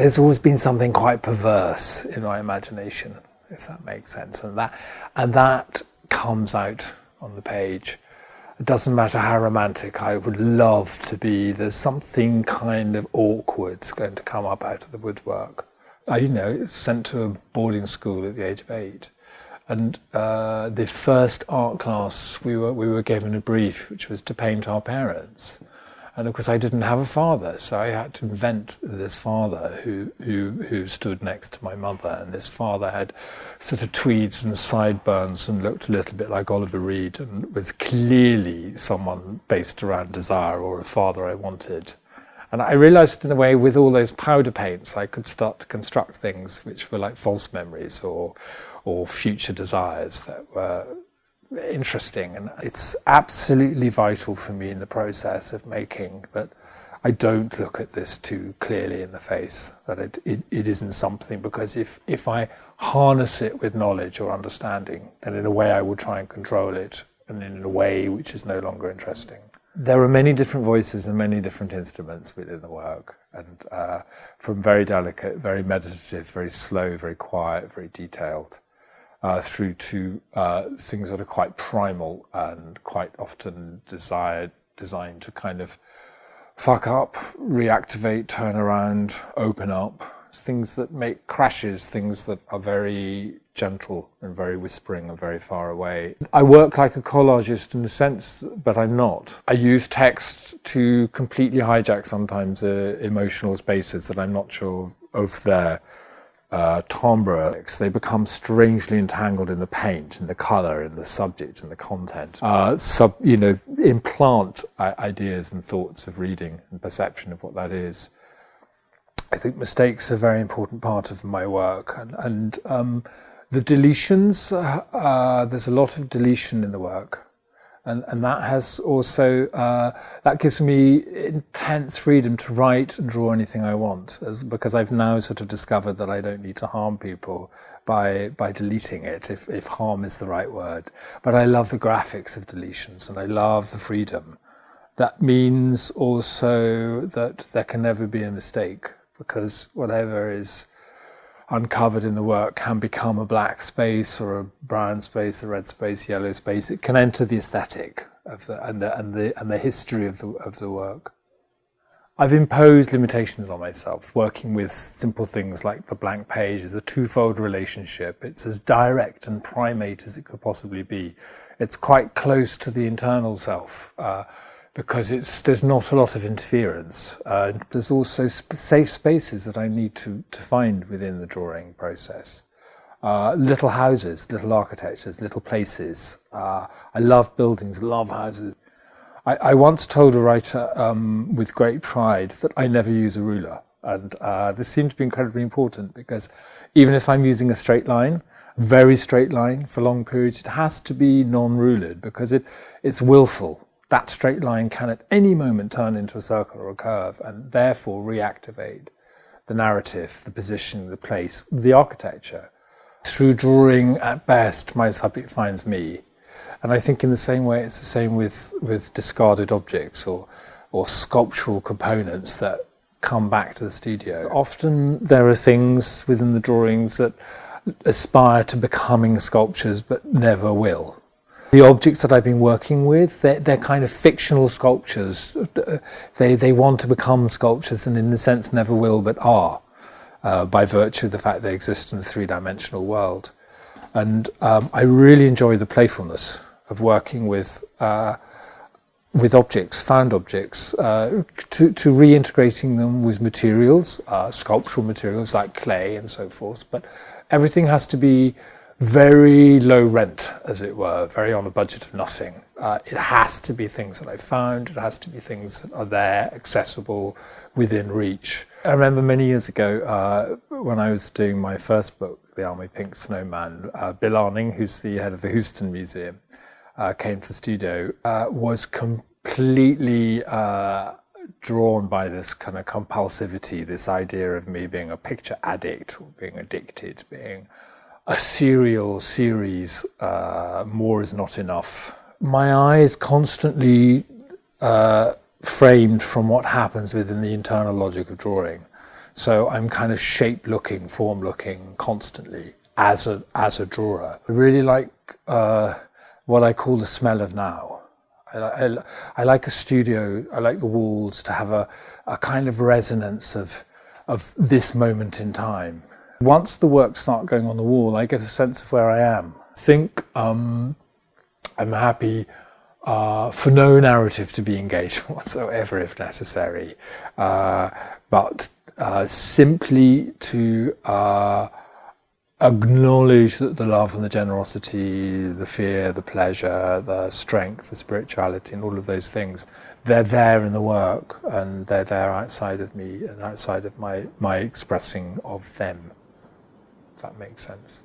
there's always been something quite perverse in my imagination, if that makes sense, and that comes out on the page. It doesn't matter how romantic I would love to be, there's something kind of awkward going to come up out of the woodwork. I sent to a boarding school at the age of 8, and the first art class we were given a brief, which was to paint our parents. And of course I didn't have a father, so I had to invent this father who stood next to my mother, and this father had sort of tweeds and sideburns and looked a little bit like Oliver Reed and was clearly someone based around desire, or a father I wanted. And I realised in a way with all those powder paints I could start to construct things which were like false memories or future desires that were interesting. And it's absolutely vital for me in the process of making that I don't look at this too clearly in the face, that it isn't something, because if I harness it with knowledge or understanding, then in a way I will try and control it, and in a way which is no longer interesting. There are many different voices and many different instruments within the work, and from very delicate, very meditative, very slow, very quiet, very detailed, through to things that are quite primal and quite often designed to kind of fuck up, reactivate, turn around, open up. Things that make crashes, things that are very gentle and very whispering and very far away. I work like a collagist in a sense, but I'm not. I use text to completely hijack sometimes emotional spaces that I'm not sure of their timbre. They become strangely entangled in the paint, in the colour, in the subject, in the content. Implant ideas and thoughts of reading and perception of what that is. I think mistakes are a very important part of my work, and the deletions, there's a lot of deletion in the work, and that has also, that gives me intense freedom to write and draw anything I want, because I've now sort of discovered that I don't need to harm people by deleting it, if harm is the right word. But I love the graphics of deletions, and I love the freedom. That means also that there can never be a mistake, because whatever is uncovered in the work can become a black space or a brown space, a red space, yellow space. It can enter the aesthetic of and the history of the work. I've imposed limitations on myself. Working with simple things like the blank page is a twofold relationship. It's as direct and primate as it could possibly be. It's quite close to the internal self, because there's not a lot of interference. There's also safe spaces that I need to find within the drawing process. Little houses, little architectures, little places. I love buildings, love houses. I once told a writer with great pride that I never use a ruler. And this seemed to be incredibly important, because even if I'm using a straight line, very straight line for long periods, it has to be non-rulered, because it's willful. That straight line can at any moment turn into a circle or a curve, and therefore reactivate the narrative, the position, the place, the architecture. Through drawing, at best, my subject finds me. And I think in the same way, it's the same with discarded objects or sculptural components that come back to the studio. So often there are things within the drawings that aspire to becoming sculptures but never will. The objects that I've been working with, they're kind of fictional sculptures. They want to become sculptures, and in a sense never will but are, by virtue of the fact they exist in the three-dimensional world. And I really enjoy the playfulness of working with objects, found objects, to reintegrating them with materials, sculptural materials like clay and so forth. But everything has to be very low rent, as it were, very on a budget of nothing. It has to be things that I found, it has to be things that are there, accessible, within reach. I remember many years ago, when I was doing my first book, The Army Pink Snowman, Bill Arning, who's the head of the Houston Museum, came to the studio, was completely drawn by this kind of compulsivity, this idea of me being a picture addict, or being addicted, being a serial series, more is not enough. My eye is constantly framed from what happens within the internal logic of drawing. So I'm kind of shape looking, form looking constantly as a drawer. I really like what I call the smell of now. I like a studio, I like the walls to have a kind of resonance of this moment in time. Once the works start going on the wall, I get a sense of where I am. I think I'm happy for no narrative to be engaged whatsoever if necessary, but simply to acknowledge that the love and the generosity, the fear, the pleasure, the strength, the spirituality, and all of those things, they're there in the work, and they're there outside of me and outside of my expressing of them, if that makes sense.